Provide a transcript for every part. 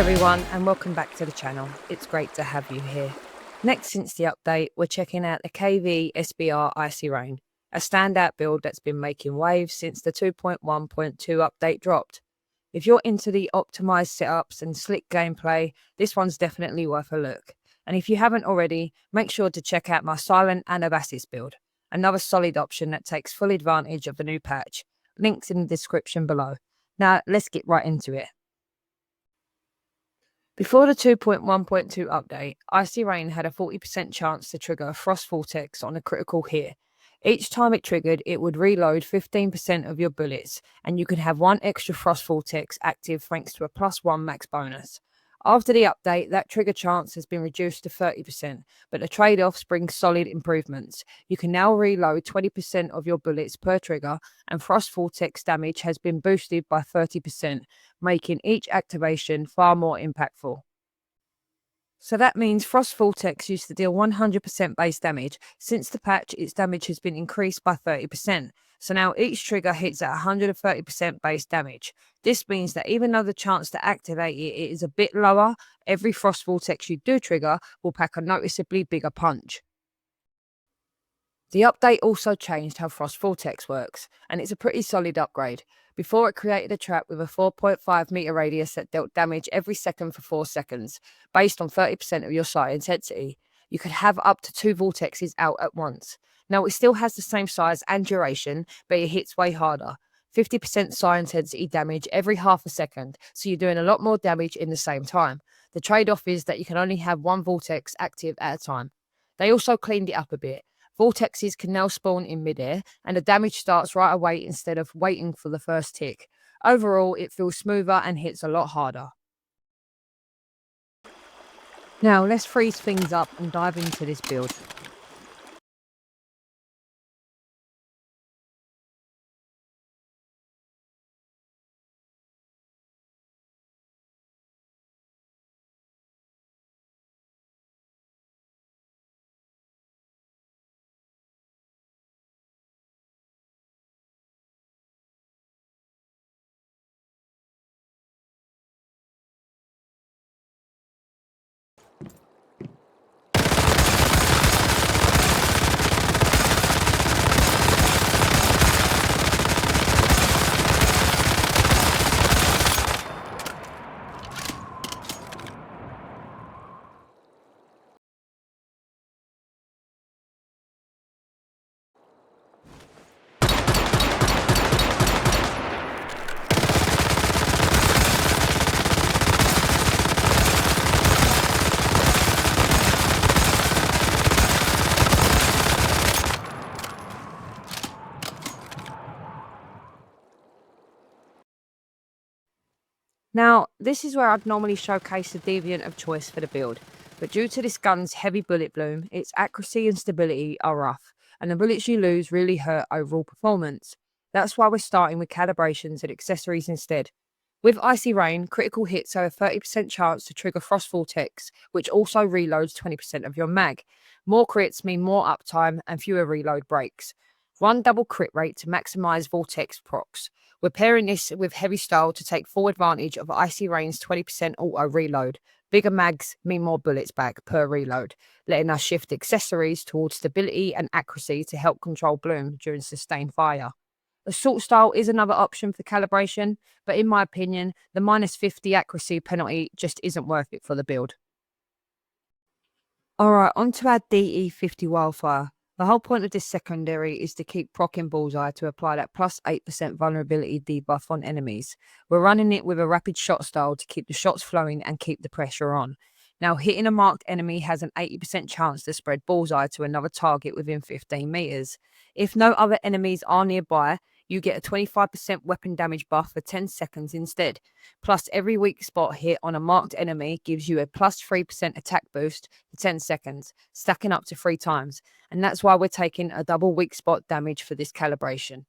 everyone, and welcome back to the channel. It's great to have you here. Next, since the update, we're checking out the KV SBR ICY RAIN, a standout build that's been making waves since the 2.1.2 update dropped. If you're into the optimized setups and slick gameplay, this one's definitely worth a look. And if you haven't already, make sure to check out my Silent Anabasis build, another solid option that takes full advantage of the new patch. Links in the description below. Now, let's get right into it. Before the 2.1.2 update, ICY RAIN had a 40% chance to trigger a Frost Vortex on a critical hit. Each time it triggered, it would reload 15% of your bullets, and you could have one extra Frost Vortex active thanks to a +1 max bonus. After the update, that trigger chance has been reduced to 30%, but the trade-offs bring solid improvements. You can now reload 20% of your bullets per trigger, and Frost Vortex damage has been boosted by 30%, making each activation far more impactful. So that means Frost Vortex used to deal 100% base damage. Since the patch, its damage has been increased by 30%. So now each trigger hits at 130% base damage. This means that even though the chance to activate it is a bit lower, every Frost Vortex you do trigger will pack a noticeably bigger punch. The update also changed how Frost Vortex works, and it's a pretty solid upgrade. Before, it created a trap with a 4.5 meter radius that dealt damage every second for 4 seconds, based on 30% of your sight intensity. You could have up to 2 vortexes out at once. Now, it still has the same size and duration, but it hits way harder. 50% sight intensity damage every half a second, so you're doing a lot more damage in the same time. The trade-off is that you can only have 1 vortex active at a time. They also cleaned it up a bit. Vortexes can now spawn in midair, and the damage starts right away instead of waiting for the first tick. Overall, it feels smoother and hits a lot harder. Now, let's freeze things up and dive into this build. Now, this is where I'd normally showcase the Deviant of choice for the build, but due to this gun's heavy bullet bloom, its accuracy and stability are rough, and the bullets you lose really hurt overall performance. That's why we're starting with calibrations and accessories instead. With ICY RAIN, critical hits have a 30% chance to trigger Frost Vortex, which also reloads 20% of your mag. More crits mean more uptime and fewer reload breaks. Run double crit rate to maximize Vortex procs. We're pairing this with Heavy Style to take full advantage of ICY RAIN's 20% auto reload. Bigger mags mean more bullets back per reload, letting us shift accessories towards stability and accuracy to help control bloom during sustained fire. Assault Style is another option for calibration, but in my opinion, the -50 accuracy penalty just isn't worth it for the build. Alright, on to our DE50 Wildfire. The whole point of this secondary is to keep proccing Bullseye to apply that +8% vulnerability debuff on enemies. We're running it with a rapid shot style to keep the shots flowing and keep the pressure on. Now, hitting a marked enemy has an 80% chance to spread Bullseye to another target within 15 meters. If no other enemies are nearby, you get a 25% weapon damage buff for 10 seconds instead. Plus, every weak spot hit on a marked enemy gives you a +3% attack boost for 10 seconds, stacking up to 3 times. And that's why we're taking a double weak spot damage for this calibration.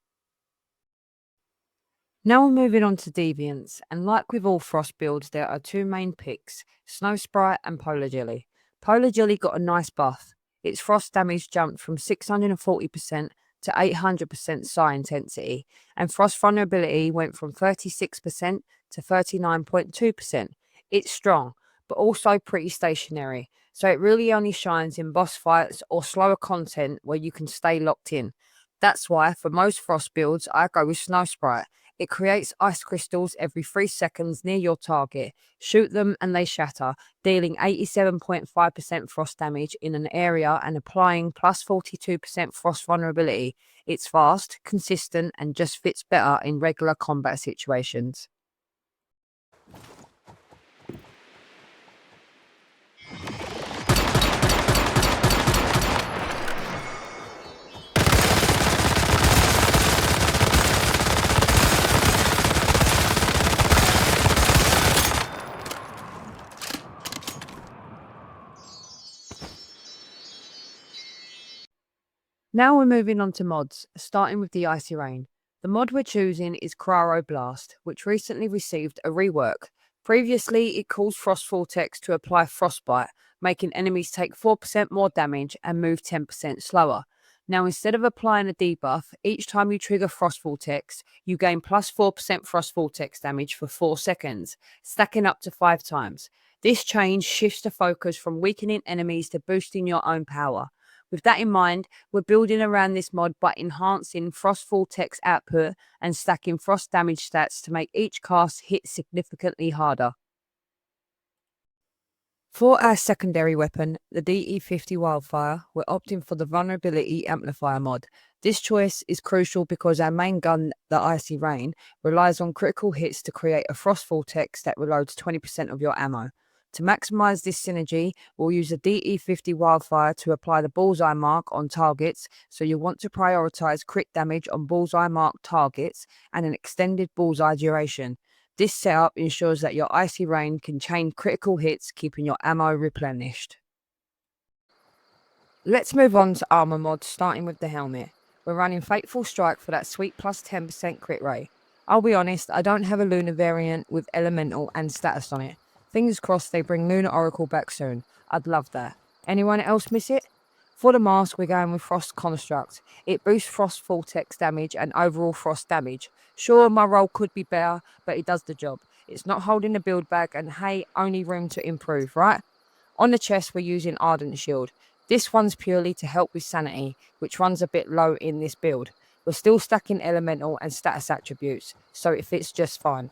Now we're moving on to Deviants, and like with all Frost builds, there are 2 main picks, Snow Sprite and Polar Jelly. Polar Jelly got a nice buff. Its Frost damage jumped from 640% to 800% psi intensity, and Frost vulnerability went from 36% to 39.2%. It's strong, but also pretty stationary, so it really only shines in boss fights or slower content where you can stay locked in. That's why, for most frost builds, I go with Snow Sprite. It creates ice crystals every 3 seconds near your target. Shoot them and they shatter, dealing 87.5% frost damage in an area and applying plus 42% frost vulnerability. It's fast, consistent, and just fits better in regular combat situations. Now we're moving on to mods, starting with the Icy Rain. The mod we're choosing is Craro Blast, which recently received a rework. Previously, it caused Frost Vortex to apply Frostbite, making enemies take 4% more damage and move 10% slower. Now, instead of applying a debuff, each time you trigger Frost Vortex, you gain plus 4% Frost Vortex damage for 4 seconds, stacking up to 5 times. This change shifts the focus from weakening enemies to boosting your own power. With that in mind, we're building around this mod by enhancing Frost Vortex output and stacking Frost damage stats to make each cast hit significantly harder. For our secondary weapon, the DE50 Wildfire, we're opting for the Vulnerability Amplifier mod. This choice is crucial because our main gun, the Icy Rain, relies on critical hits to create a Frost Vortex that reloads 20% of your ammo. To maximise this synergy, we'll use a DE50 Wildfire to apply the bullseye mark on targets, so you'll want to prioritise crit damage on bullseye mark targets and an extended bullseye duration. This setup ensures that your Icy Rain can chain critical hits, keeping your ammo replenished. Let's move on to armor mods, starting with the helmet. We're running Fateful Strike for that sweet plus 10% crit rate. I'll be honest, I don't have a Lunar variant with Elemental and Status on it. Fingers crossed they bring Lunar Oracle back soon. I'd love that. Anyone else miss it? For the mask, we're going with Frost Construct. It boosts Frost Vortex damage and overall Frost damage. Sure, my roll could be better, but it does the job. It's not holding the build back, and hey, only room to improve, right? On the chest, we're using Ardent Shield. This one's purely to help with sanity, which runs a bit low in this build. We're still stacking elemental and status attributes, so it fits just fine.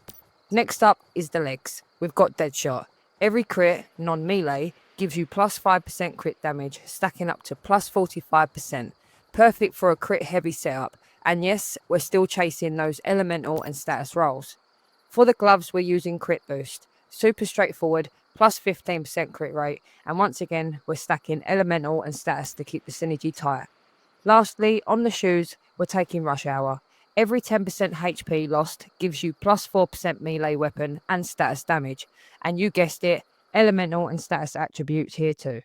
Next up is the legs. We've got Deadshot. Every crit, non-melee, gives you plus 5% crit damage, stacking up to plus 45%. Perfect for a crit heavy setup. And yes, we're still chasing those elemental and status rolls. For the gloves, we're using Crit Boost. Super straightforward, plus 15% crit rate. And once again, we're stacking elemental and status to keep the synergy tight. Lastly, on the shoes, we're taking Rush Hour. Every 10% HP lost gives you plus 4% melee weapon and status damage. And you guessed it, elemental and status attributes here too.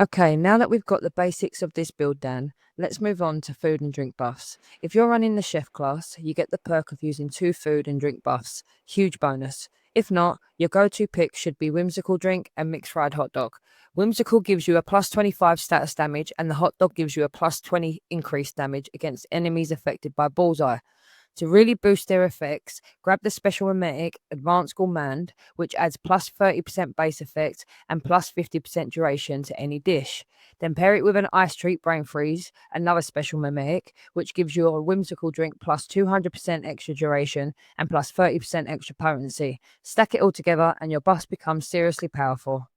Okay, now that we've got the basics of this build down, let's move on to food and drink buffs. If you're running the chef class, you get the perk of using 2 food and drink buffs. Huge bonus. If not, your go-to pick should be Whimsical Drink and Mixed Fried Hot Dog. Whimsical gives you a plus 25 status damage, and the hot dog gives you a plus 20 increased damage against enemies affected by bullseye. To really boost their effects, grab the special mimetic Advanced Gourmand, which adds plus 30% base effect and plus 50% duration to any dish. Then pair it with an Ice Treat Brain Freeze, another special mimetic, which gives you a Whimsical Drink plus 200% extra duration and plus 30% extra potency. Stack it all together and your buffs become seriously powerful.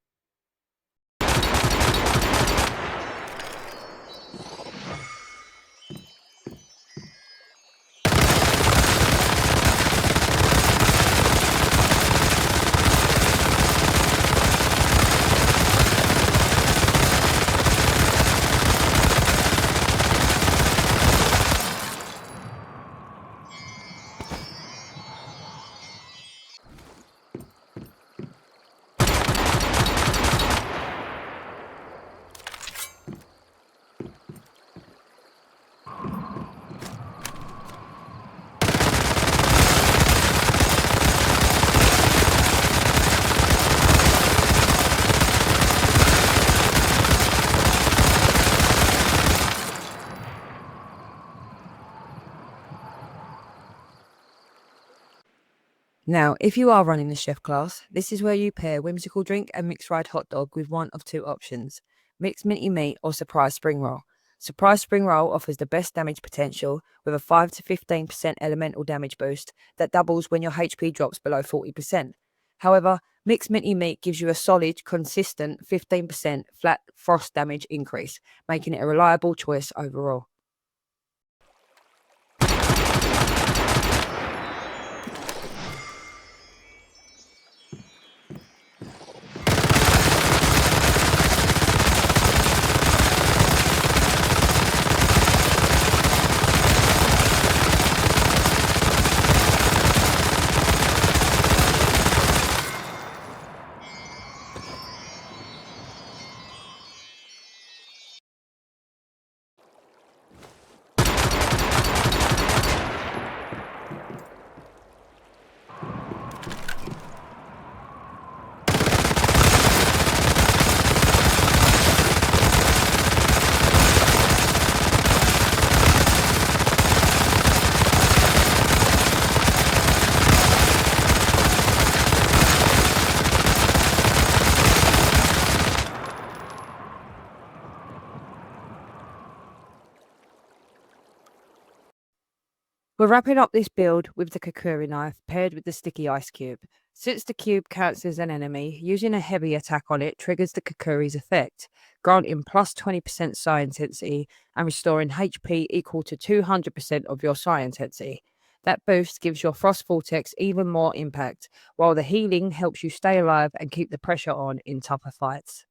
Now, if you are running the chef class, this is where you pair whimsical drink and mixed fried hot dog with one of two options: mixed minty meat or surprise spring roll. Surprise spring roll offers the best damage potential with a 5 to 15% elemental damage boost that doubles when your HP drops below 40%. However, mixed minty meat gives you a solid, consistent 15% flat frost damage increase, making it a reliable choice overall. We're wrapping up this build with the Kakuri knife paired with the sticky ice cube. Since the cube counts as an enemy, using a heavy attack on it triggers the Kakuri's effect, granting plus 20% psi intensity and restoring HP equal to 200% of your psi intensity. That boost gives your Frost Vortex even more impact, while the healing helps you stay alive and keep the pressure on in tougher fights.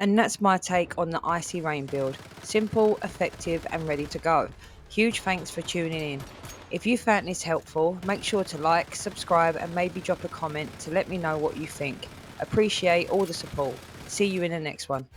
And that's my take on the ICY RAIN build. Simple, effective and ready to go. Huge thanks for tuning in. If you found this helpful, make sure to like, subscribe and maybe drop a comment to let me know what you think. Appreciate all the support. See you in the next one.